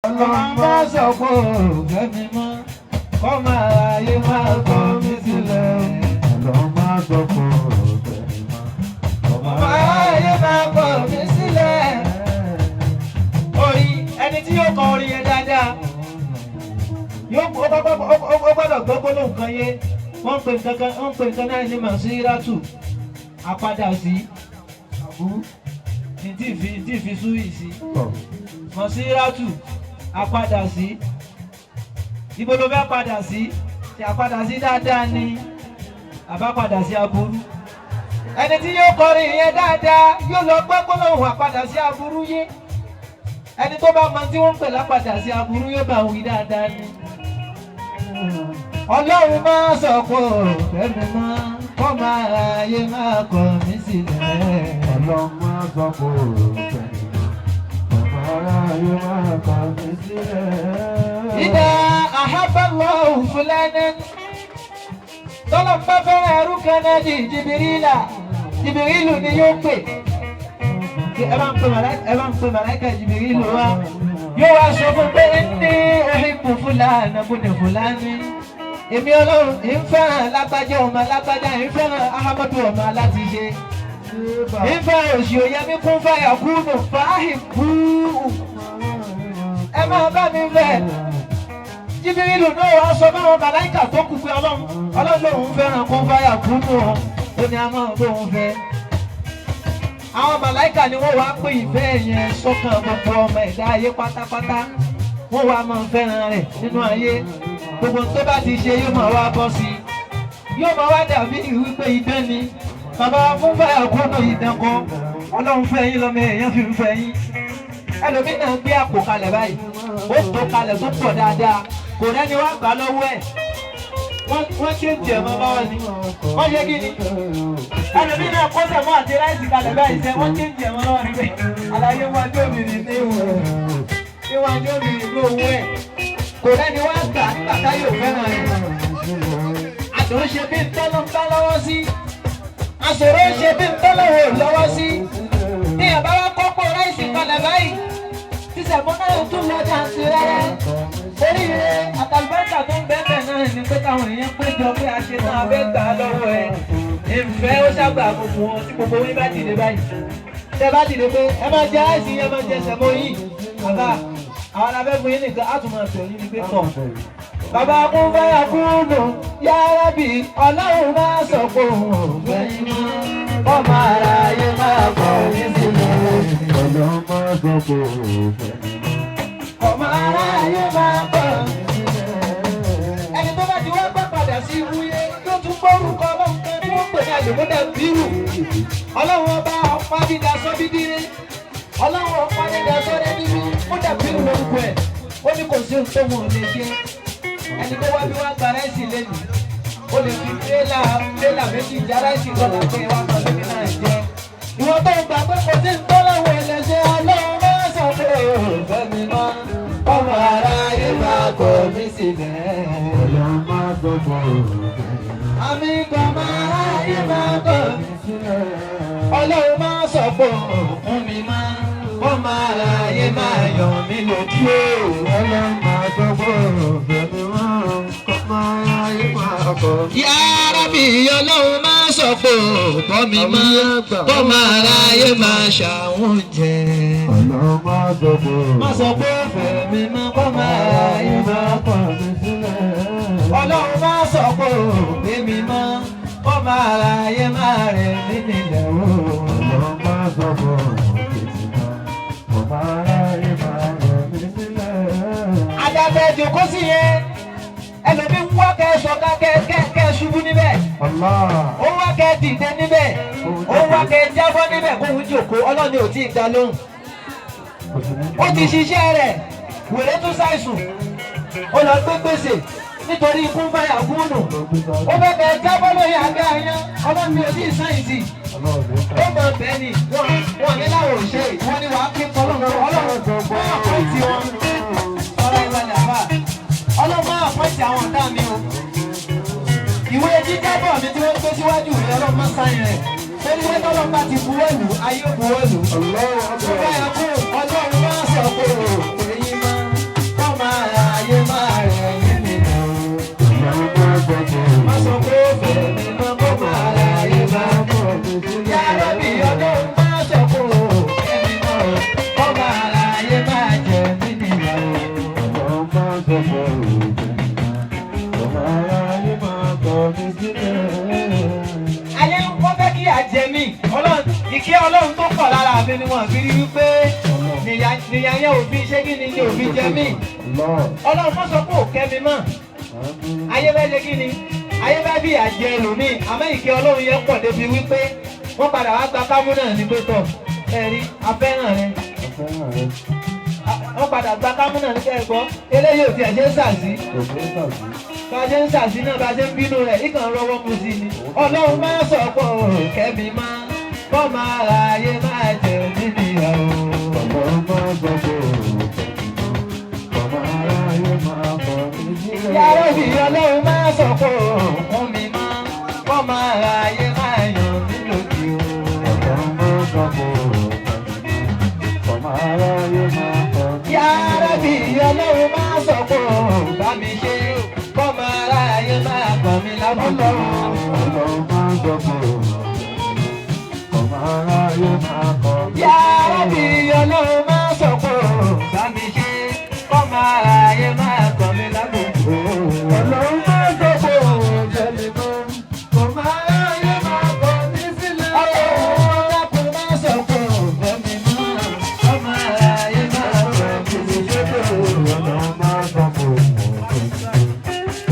Ọlọ́run máa sọ pé òfẹ́ mi mọ́, kọ́ máa ayé máa kọ̀ mí sílẹ̀. Ọlọ́run máa sọ pé òfẹ́ mi mọ́, kọ́ máa Ayé máa kọ̀ mí sílẹ̀. Orin ẹni tí yóò kọ orin yẹn dáadáa, ó gbọ́dọ̀ gbọ́ gbólóhùn kan yé. Wọ́n pè nǹkan náà ní Masiratu, àpadà sí àbúrú. Ní fi súwì sí. Masiratu, àpadà sí. Ibo ló fẹ́ padà sí? Ṣé àpadà sí dáadáa ni àbápadà sí aburú? Ẹni tí yóò kọrin yẹn dáadáa yóò lọ gbọ́ gbólóhùn àpadà sí aburú yé. Ẹni tó bá mọ tí wọ́n ń pè lápadà sí aburú yóò bá wí dáadáa ni. Ọlọ́run máa sọ pé òfẹ́ mi mọ́, kọ́ máa ayé máa kọ̀ mí sílẹ̀. Ọlọ́run máa sọ pé òfẹ́ mi mọ́, kọ́ máa ayé máa kọ̀ mí sílẹ̀. Ìdá àhábàlọ́ òfúlẹ́nẹ́ tọ́lọ̀ ń bá fẹ́ràn ẹrú kan náà di Jìbìrìlà. Jìbìrìlù ni yóò pè. Ẹ bá ń pè màláìkà Jìbìrìlù wa. Yóò wá sọ fún pé ní uhibbu fúlàní bùnì fúlàní. Èmi Ọlọ́run ń fẹ́ràn lágbájá ọmọ lágbájá, ń fẹ́ràn Ahmadu ọmọ láti ṣe. Ń fẹ́ràn òṣì òyẹmí kún fàyà kúnnù fàáhìbù. Ẹ máa bá mi fẹ́. Jìbìrìlù náà wá sọ fún àwọn màláìkà tó kù pé Ọlọ́run lòun fẹ́ràn kún fàyà kúnnù ọ. Ó ní a máa bóun fẹ́. Àwọn màláìkà ni wọ́n wá pé ìfẹ́ yẹn sọ́kàn gbogbo ọmọ ẹ̀dá ayé pátápátá. Wọ́n wá máa fẹ́ràn rẹ̀ nínú ayé. Gbogbo tó bá ti ṣe yóò máa wá bọ́ sí i. Yóò máa wá dàbí wípé idán ni. Bàbá fún fàyà kúnnù idán kan. Ọlọ́run fẹ́ yín lọ́mọ èèyàn fi ń fẹ́ yín. Ẹlòmíì náà gbé àpò kalẹ̀ báyìí. Ó tó kalẹ̀ tó pọ̀ dáadáa. Kò rẹ́ni wá gbà lọ́wọ́ ẹ̀. Wọ́n ṣe ń tiẹ̀ mọ́ báwọn ni. Wọ́n ṣe kí ni? Ẹlòmíì náà kó sẹ̀mọ́ àti ráìsì kalẹ̀ báyìí sẹ́, wọ́n ṣe ń tiẹ̀ mọ́ lọ́wọ́ ni pé àlàyé wájú òmìnir ní iwájú òmìnir ló owó ẹ̀. Kò rẹ́ni wá gbà nígbà yóò fẹ́ràn ẹ̀. Àdó ṣe bí ntọ́lọ́ ń bá lọ́wọ́ sí. Àṣòro ṣe bí ntọ́lọ́ ò lọ́wọ́ sí. Ní àbáwá kọ́pọ̀ ráìsì kalẹ̀ báyìí. Sísẹ̀mọ́ náà tún lọ́jà sí rárá. Oríire àtàlùbáríkà tó ń bẹ́ẹ̀ náà ni pé káwọn èèyàn péjọ pé a ṣe tán abẹ́ gbà á lọ́wọ́ ẹ̀. Ìfẹ́ ó ṣàgbà gbogbo wọn tí gbogbo yín bá dìde báyìí. Tẹ́ bá dìde pé ẹ máa jẹ àìsí ẹ máa jẹ sẹ̀mọ́ yìí. Bàbá àwọn abẹ́gun yín nìkan á tún máa tẹ̀ yín ní pé tọ̀. Bàbá kún fáyà kúnnù yá Rábì Ọlọ́run máa sọ pé òun ò fẹ́ yín mọ́. Ọmọ ara ayé máa kọ̀ ní sílẹ̀. Ọlọ́run máa sọ pé òfẹ́ mi mọ́. Ọmọ aráyé máa bọ̀ ẹni tó bá ti wá gbọ́ padà sí ìwúyé yóò tún gbórúkọ Ọlọ́run kan ní wọ́n pè ní àjòkúdà bírù. Ọlọ́run ọba ọ̀pá-dídá sọ́bídíré. Ọlọ́run ọ̀pá-dídá sọ́rẹ́ níbi ó dàbírù lórúkọ ẹ̀. Ó ní kò sí ohun tó wọn ò lè ṣe. Ẹni tó wá bí wá gba ráìsì lẹ́nu. Ó lè fi tírélà méjì já ráìsì lọ́la pé wá kan lómi náà jẹ. Ìwọ́n tó ń gbà pé kò sí ntọ́láwọ̀ ẹlẹ́ṣẹ̀ Ọlọ́run máa sọ pé òfẹ́ mi mọ́. Ọmọ aráyé máa kọ̀ mí sílẹ̀. Ọlọ́run máa sọ pé òfẹ́ mi mọ́. Àmì kan máa aráyé máa kọ̀ mí sílẹ̀. Ọlọ́run máa sọ pé òfún mi mọ́. Ọmọ aráyé máa yọ̀ mí lójú. Ọlọ́run máa sọ pé òfẹ́ mi mọ́. Ọmọ aráyé máa kọ̀ mí. Yá Rábì Ọlọ́run máa sọ pé òfún mi mọ́. Ọmọ aráyé máa ṣàwùjẹ. Ọlọ́run máa sọ pé Má sọ pé òfẹ́ mi mọ́. Ọmọ aráyé máa kọ̀ mí sílẹ̀. Ọlọ́run máa sọ pé òfẹ́ mi mọ́. Ọmọ aráyé máa rẹ̀ mí nílẹ̀ o. Ọlọ́run máa sọ pé òfẹ́ mi mọ́. Ọmọ aráyé máa rẹ̀ mí sílẹ̀. Adábẹ́ jòkó sí yẹn. Ẹlòmí ń wá kẹ́ sọ̀ká kẹ́ ṣubú níbẹ̀. Allah. Ó wá kẹ́ dìde níbẹ̀. Ó wá kẹ́ jábọ́ níbẹ̀ kó ń jòkó. Ọlọ́ni ò tí ì dá lóhùn. Ó ti ṣiṣẹ́ rẹ̀. Wèrè tún ṣàìsùn. Ó lọ gbé gbèsè nítorí ikú ń fàyà kúnnù. Ó fẹ́ kẹ́ jábọ́ lórí àgbẹ̀ àyàn. Ọlọ́ni ò tí ì sáyìntì. Ó mọ bẹ́ẹ̀ ni wọ́n ní láwọn ò ṣe. Wọ́n ní wàá kí Ọlọ́run wọ́n àpọ́ìtì wọn. Ọ̀rọ̀ ìbàdàn àbá. Ọlọ́run àpọ́ìtì àwọn ọ̀tá mi o. Ìwé jíjábọ̀ mi tí wọ́n gbé síwájú rẹ̀ ọlọ́mọ sáyẹn rẹ̀. Torí wọ́n tọ́lọ́ bá ti buwọ́lù, ayé buwọ́lù. Tó bá yẹ kó Ọlọ́run máa sọ pé èyí máa wọn fi rí wípé nìyà yẹn òfin ṣé kí ni ní òfin jẹ mí ọlọ́run mọ́ sọ pé ò kẹ́ mi mọ́ ayé bẹ́ẹ̀ ṣe kí ni ayé bẹ́ẹ̀ bí àjẹ ẹlòmíì àmọ́ ìkẹ́ ọlọ́run yẹn pọ̀ débi wípé wọ́n padà wá gba kámú náà ní pẹ́tọ̀ ẹ̀rí afẹ́ràn rẹ wọ́n padà gba kámú náà ní kẹ́ẹ̀gbọ́ eléyìí ò tiẹ̀ ṣe ń sàṣí bá a ṣe ń sàṣí náà bá a ṣe ń bínú rẹ̀ ìkàn rọwọ́ mu sí ni ọlọ́run máa sọ pé kẹ́mi máa kọ́ máa ra ayé máa jẹ mí nìyà o. ọlọ́run máa sọ pé ọmọ aráyé máa kọ́ mi sílẹ̀. yàrá òbí ọlọ́run máa sọ pé fún mi máa kọ́ máa ra ayé máa yàn mí lòdì o. ọlọ́run máa sọ pé ọmọ aráyé máa kọ́ mi sílẹ̀. yàrá òbí ọlọ́run máa sọ pé bá mi ṣe kọ́ máa ra ayé máa kọ́ mi lábùkù. ọlọ́run máa sọ pé ọmọ aráyé máa kọ́ mi sílẹ̀. yàrá òbí ọlọ́run máa sọ pé bá mi ṣe kọ́ máa ra ayé máa kọ́ mi lábùkù. ọlọ́run máa sọ pé jẹ́mi mọ́ ọmọ aráyé máa kọ́ mi sílẹ̀. ọlọ́run máa sọ pé bá mi mọ́ kọ́ máa ra ayé máa kọ́ mi sílẹ̀. ọlọ́run máa sọ pé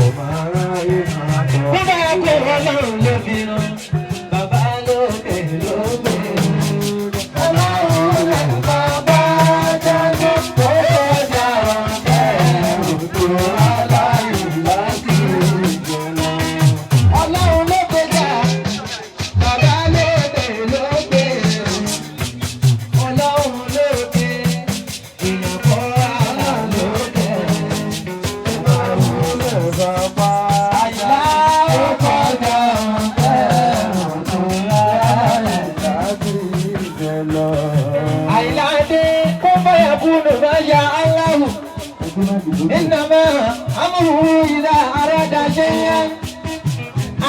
ọmọ aráyé máa kọ́ mi Bàbá kò ọlọ́run ló fi ràn, bàbá lókè ló gbé. Ọlọ́run rẹ̀ bàbá jáde, ó kọjá ọ̀kẹ́ òkú aláyọ̀ láti ìjọba. Ọlọ́run ló gbéjà, bàbá lókè ló gbé. Ọlọ́run lókè, èèyàn kọ́ àlà lókè. ọlọ́run rẹ̀ bàbá Àyà ó kọjá láti ìjọba. àìláde kó báyà kúnnù bá ya aláhù ìnàmà amúhù ìlà àràdà ṣe yẹ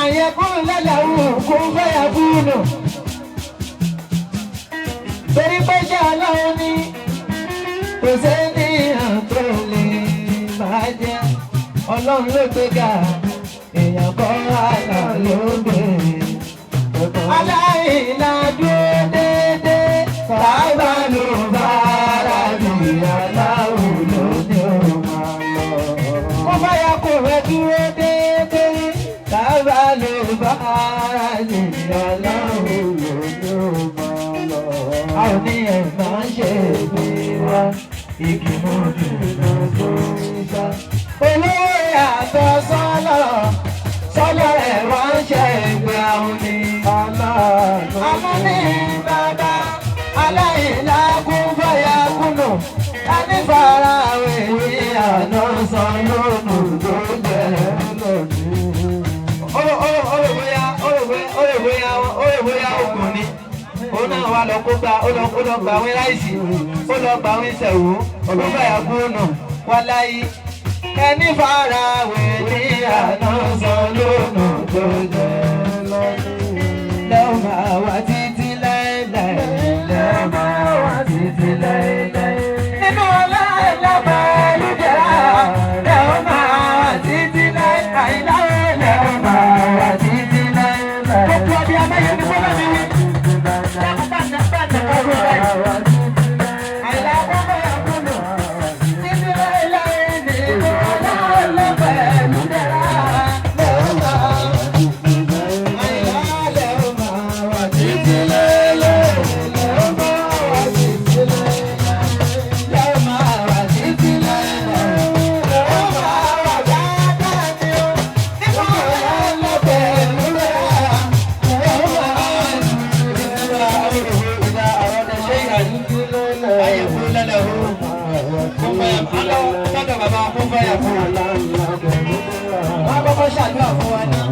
àyẹkùn lálàrú kó báyà kúnnù torí pé ṣe aláwọ̀ ni kò sẹ́ni àtò lè máa jẹ ọlọ́run ló gbéga èèyàn kọ́ àlà ló gbé. Aláìlá dúró dédé, bàbá ló bára bí aláwò lóde ó máa lọ. Ó bá yà kó rẹ̀ dúró dédé, bàbá ló bára bí aláwò lóde ó máa lọ. A ò ní ẹ̀ máa ń ṣe èdè wa, igi mú dùnú tó ń sá. Olówó yàtọ̀ sọ́lọ̀, sọ́lọ̀ ẹ̀ wá ń ṣe ìgbé àwọn ni. Amúní bàbá aláìlá kún fàyà kùnù. Anífàrà wèwé àná san lónù tó jẹ́ lónìí. Olùbóyá ogun ni. Ó náà wá lọ kó gba ó lọ gba àwọn ráìsì. Ó lọ gba àwọn ìṣẹ̀wò. Olùfàyà kùnù wá láyé. Ẹni fara wèwé àná san lónù tó jẹ́ lónìí. Lẹ́wọ̀n máa wá títí láéláé. Lẹ́wọ̀n máa wá títí láéláé. Nínú ọlá ẹ̀dá pẹ̀lú jẹ́ra. Lẹ́wọ̀n máa wá títí láéláé. Lẹ́wọ̀n máa wá títí láéláé. Gbogbo ọdí amáyé ni bọ́lá mi wí. Dákúbàdà ọdún báyìí. Àìlá gbọ́dọ̀ yà kúndù. Títí láéláé nínú ọlá ẹ̀dá pẹ̀lú jẹ́ra. Lẹ́wọ̀n máa wá títí ṣàdúrà fún wa náà.